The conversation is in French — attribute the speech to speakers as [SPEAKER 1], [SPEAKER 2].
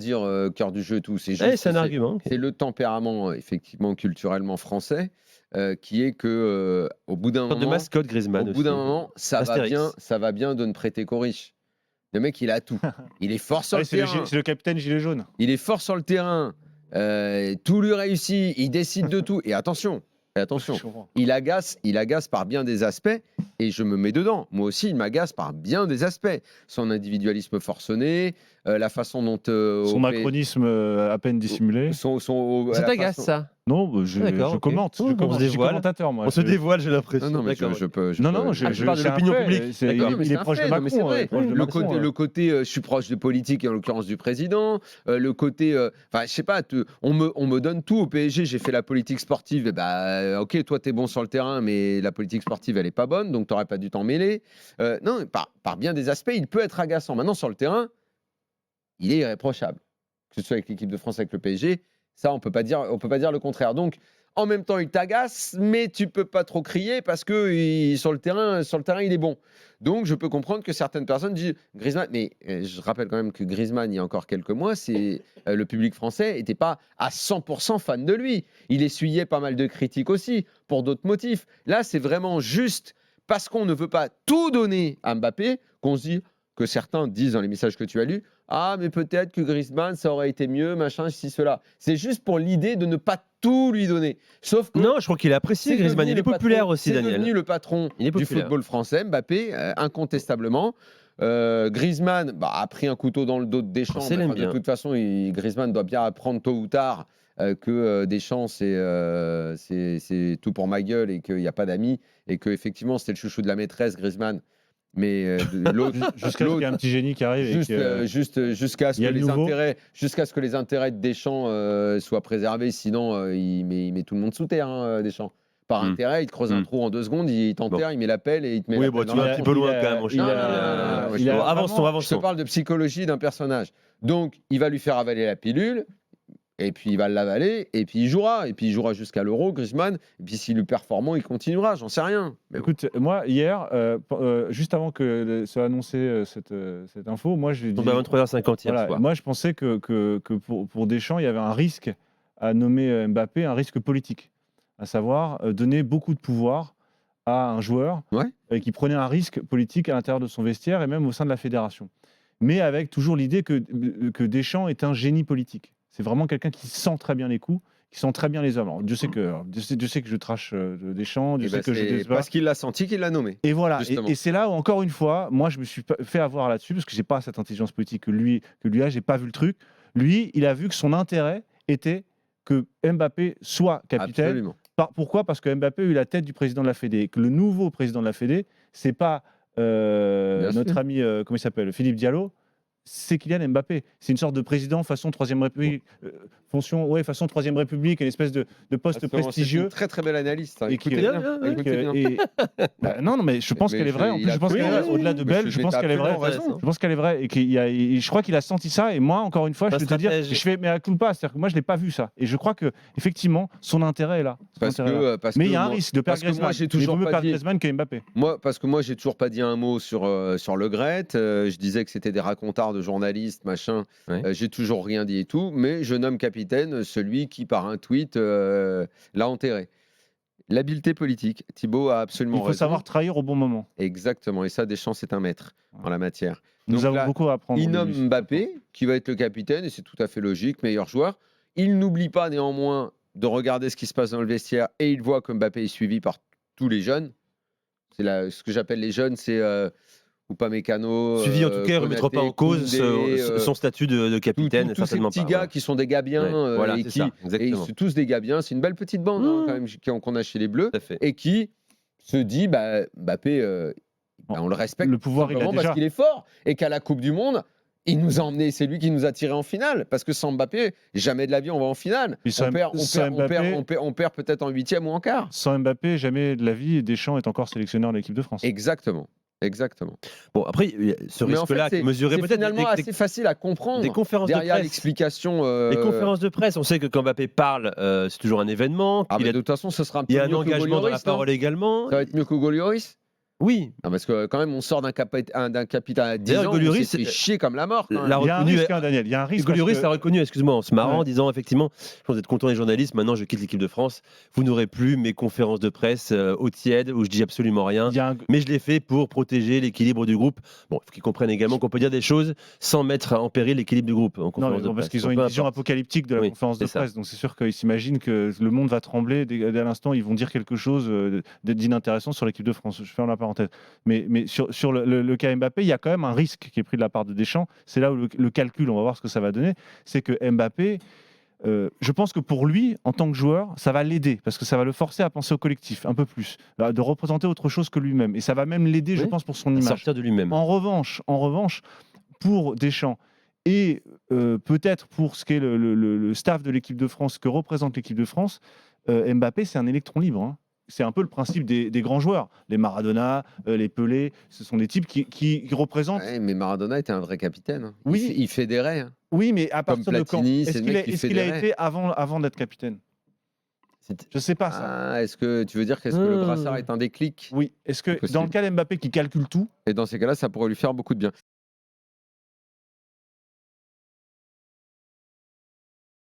[SPEAKER 1] dire cœur du jeu et tout. C'est
[SPEAKER 2] Ouais,
[SPEAKER 1] juste
[SPEAKER 2] c'est un argument.
[SPEAKER 1] c'est le tempérament, effectivement, culturellement français, qui est que au bout d'un
[SPEAKER 2] Une sorte de
[SPEAKER 1] moment,
[SPEAKER 2] mascotte Griezmann aussi. Astérix.
[SPEAKER 1] ça va bien de ne prêter qu'aux riches. Le mec, il a tout. Il est fort sur
[SPEAKER 3] Ah
[SPEAKER 1] le
[SPEAKER 3] oui, c'est le,
[SPEAKER 1] terrain.
[SPEAKER 3] c'est le capitaine gilet jaune.
[SPEAKER 1] Il est fort sur le terrain. Tout lui réussit. Il décide de tout. Et attention,
[SPEAKER 3] Je comprends.
[SPEAKER 1] il agace par bien des aspects. Et je me mets dedans. Moi aussi, il m'agace par bien des aspects. Son individualisme forcené, la façon dont
[SPEAKER 3] Son macronisme à peine dissimulé.
[SPEAKER 2] Ça t'agace, ça?
[SPEAKER 3] Non, bah, je commente. Je
[SPEAKER 2] On se
[SPEAKER 3] suis
[SPEAKER 2] dévoile.
[SPEAKER 3] commentateur, moi.
[SPEAKER 2] On se dévoile, j'ai l'impression.
[SPEAKER 1] Non, mais
[SPEAKER 2] D'accord.
[SPEAKER 1] je peux.
[SPEAKER 3] Non, non,
[SPEAKER 2] tu parles de
[SPEAKER 3] c'est un
[SPEAKER 2] l'opinion
[SPEAKER 3] fait.
[SPEAKER 2] publique.
[SPEAKER 1] D'accord, mais
[SPEAKER 3] Il
[SPEAKER 1] c'est
[SPEAKER 3] est
[SPEAKER 1] un
[SPEAKER 3] proche
[SPEAKER 1] fait,
[SPEAKER 3] de
[SPEAKER 1] non, mais c'est
[SPEAKER 3] Macron.
[SPEAKER 1] vrai.
[SPEAKER 3] Proche de Macron,
[SPEAKER 1] Le côté, je suis proche des politiques, et en l'occurrence du président. Le côté, enfin, je sais pas, on me donne tout au PSG. J'ai fait la politique sportive. Et bah, ok, toi, t'es bon sur le terrain, mais la politique sportive, elle est pas bonne, donc t'aurais pas dû t'en mêler. Non, par bien des aspects, il peut être agaçant. Maintenant, sur le terrain, il est irréprochable. Que ce soit avec l'équipe de France, avec le PSG, ça, on peut pas dire le contraire. Donc, en même temps, il t'agace, mais tu peux pas trop crier parce que sur le terrain, il est bon. Donc, je peux comprendre que certaines personnes disent Griezmann. Mais je rappelle quand même que Griezmann, il y a encore quelques mois, le public français n'était pas à 100% fan de lui. Il essuyait pas mal de critiques aussi pour d'autres motifs. Là, c'est vraiment juste parce qu'on ne veut pas tout donner à Mbappé qu'on se dit, que certains disent dans les messages que tu as lus, ah, mais peut-être que Griezmann, ça aurait été mieux, machin, ci, cela. C'est juste pour l'idée de ne pas tout lui donner. Sauf que
[SPEAKER 2] Non, je crois qu'il est apprécié, Griezmann. Il est populaire aussi,
[SPEAKER 1] Daniel. C'est devenu
[SPEAKER 2] Daniel.
[SPEAKER 1] le patron du football français, Mbappé, incontestablement. Griezmann a pris un couteau dans le dos de Deschamps. De toute façon, Griezmann doit bien apprendre tôt ou tard que Deschamps, c'est tout pour ma gueule et qu'il n'y a pas d'amis. Et qu'effectivement, c'était le chouchou de la maîtresse, Griezmann. Mais l'autre,
[SPEAKER 3] jusqu'à ce qu'il y ait un petit génie qui arrive.
[SPEAKER 1] Jusqu'à ce que les intérêts de Deschamps soient préservés, sinon il met tout le monde sous terre, Deschamps. Par intérêt, il te creuse un trou en 2 secondes, il t'enterre, il met la pelle et il te met la pelle.
[SPEAKER 2] Tu vas un petit peu loin quand même, mon cher. Avançons.
[SPEAKER 1] Je te parle de psychologie d'un personnage. Donc, il va lui faire avaler la pilule. Et puis il va l'avaler, et puis il jouera jusqu'à l'Euro, Griezmann. Et puis s'il est performant, il continuera, j'en sais rien. Mais
[SPEAKER 3] écoute, moi hier, juste avant que soit annoncé cette info, moi je dis.
[SPEAKER 2] On va à 23h50 hier soir.
[SPEAKER 3] Moi je pensais que pour Deschamps, il y avait un risque à nommer Mbappé, un risque politique, à savoir donner beaucoup de pouvoir à un joueur qui prenait un risque politique à l'intérieur de son vestiaire et même au sein de la fédération. Mais avec toujours l'idée que Deschamps est un génie politique. C'est vraiment quelqu'un qui sent très bien les coups, qui sent très bien les hommes. Alors, Dieu sait que je trash Deschamps,
[SPEAKER 1] parce qu'il l'a senti, qu'il l'a nommé.
[SPEAKER 3] Et voilà. Et c'est là où, encore une fois, moi, je me suis fait avoir là-dessus parce que j'ai pas cette intelligence politique que lui a. J'ai pas vu le truc. Lui, il a vu que son intérêt était que Mbappé soit capitaine.
[SPEAKER 1] Absolument.
[SPEAKER 3] Pourquoi ? Parce que Mbappé a eu la tête du président de la Fédé. Que le nouveau président de la Fédé, c'est pas notre ami, comment il s'appelle, Philippe Diallo. C'est Kylian Mbappé. C'est une sorte de président façon 3e République, façon 3e République, une espèce de poste prestigieux.
[SPEAKER 1] C'est une très très belle analyse.
[SPEAKER 3] Non, mais je pense qu'elle est vraie. En plus, je pense qu'elle est vraie. Au-delà de belle, je pense qu'elle est vraie. Je pense qu'elle est vraie. Et je crois qu'il a senti ça. Et moi, encore une fois, je peux te dire, je fais mais à coup pas. C'est-à-dire que moi, je l'ai pas vu ça. Et je crois que effectivement, son intérêt est là. Mais il y a un risque de perdre Griezmann. Il vaut mieux perdre Griezmann que Mbappé.
[SPEAKER 1] Parce que moi, j'ai toujours pas dit un mot sur Le Gret. Je disais que c'était des racontards de journalistes, machin. J'ai toujours rien dit et tout, mais je nomme capitaine celui qui, par un tweet, l'a enterré. L'habileté politique, Thibaut a absolument raison.
[SPEAKER 3] Il faut savoir trahir au bon moment.
[SPEAKER 1] Exactement, et ça, Deschamps, c'est un maître en la matière.
[SPEAKER 3] Nous avons beaucoup à apprendre.
[SPEAKER 1] Il nomme Mbappé, qui va être le capitaine, et c'est tout à fait logique, meilleur joueur. Il n'oublie pas néanmoins de regarder ce qui se passe dans le vestiaire, et il voit que Mbappé est suivi par tous les jeunes. Ce que j'appelle les jeunes, c'est... ou pas Mécano.
[SPEAKER 2] Suivi en tout cas, il ne remettra pas en cause son statut de capitaine.
[SPEAKER 1] Tous ces petits gars qui sont des gars bien, c'est tous des gars bien. C'est une belle petite bande quand même qu'on a chez les Bleus et qui se dit Mbappé, on le respecte
[SPEAKER 3] le pouvoir,
[SPEAKER 1] parce qu'il est fort et qu'à la Coupe du Monde, il nous a emmené, c'est lui qui nous a tiré en finale. Parce que sans Mbappé, jamais de la vie on va en finale. On perd peut-être en 8e ou en quart.
[SPEAKER 3] Sans Mbappé, jamais de la vie, Deschamps est encore sélectionneur de l'équipe de France.
[SPEAKER 1] Exactement.
[SPEAKER 2] Bon, après, ce risque-là, mesurer peut-être.
[SPEAKER 1] C'est finalement assez facile à comprendre.
[SPEAKER 2] Des conférences
[SPEAKER 1] derrière
[SPEAKER 2] de presse.
[SPEAKER 1] L'explication.
[SPEAKER 2] Les conférences de presse, on sait que quand Mbappé parle, c'est toujours un événement.
[SPEAKER 1] De toute façon, ce sera un peu
[SPEAKER 2] il y a un engagement dans la parole également.
[SPEAKER 1] Ça va être mieux qu'Hugo Lloris.
[SPEAKER 2] Oui.
[SPEAKER 1] Non, parce que quand même, on sort d'un capitaine à 10 ans, on s'est fait chier comme la mort.
[SPEAKER 3] Il y a un risque, Daniel. Il y a un risque.
[SPEAKER 2] Hugo Lloris l'a reconnu, excuse-moi, en se marrant, en disant effectivement, je pense être content des journalistes, maintenant je quitte l'équipe de France, vous n'aurez plus mes conférences de presse au tiède où je dis absolument rien, mais je l'ai fait pour protéger l'équilibre du groupe. Bon, il faut qu'ils comprennent également qu'on peut dire des choses sans mettre en péril l'équilibre du groupe. En conférence de presse.
[SPEAKER 3] Parce qu'ils ont une vision apocalyptique de la conférence de presse, donc c'est sûr qu'ils s'imaginent que le monde va trembler dès l'instant ils vont dire quelque chose d'inintéressant sur l'équipe de France. Je ferme la parenthèse. Mais sur le cas Mbappé, il y a quand même un risque qui est pris de la part de Deschamps. C'est là où le calcul, on va voir ce que ça va donner. C'est que Mbappé, je pense que pour lui, en tant que joueur, ça va l'aider parce que ça va le forcer à penser au collectif un peu plus, de représenter autre chose que lui-même. Et ça va même l'aider, je pense, pour son image.
[SPEAKER 2] Sortir de lui-même.
[SPEAKER 3] En revanche, pour Deschamps et peut-être pour ce qu'est le staff de l'équipe de France, que représente l'équipe de France, Mbappé, c'est un électron libre. Hein. C'est un peu le principe des grands joueurs. Les Maradona, les Pelé, ce sont des types qui représentent...
[SPEAKER 1] Ouais, mais Maradona était un vrai capitaine. Hein.
[SPEAKER 3] Oui.
[SPEAKER 1] Il fédérait. Hein.
[SPEAKER 3] Oui, mais à partir de quand? Est-ce qu'il a été avant d'être capitaine? Je ne sais pas ça.
[SPEAKER 1] Ah, est-ce que tu veux dire que le brassard est un déclic?
[SPEAKER 3] Oui. Est-ce que dans le cas d'Mbappé qui calcule tout...
[SPEAKER 1] Et dans ces cas-là, ça pourrait lui faire beaucoup de bien.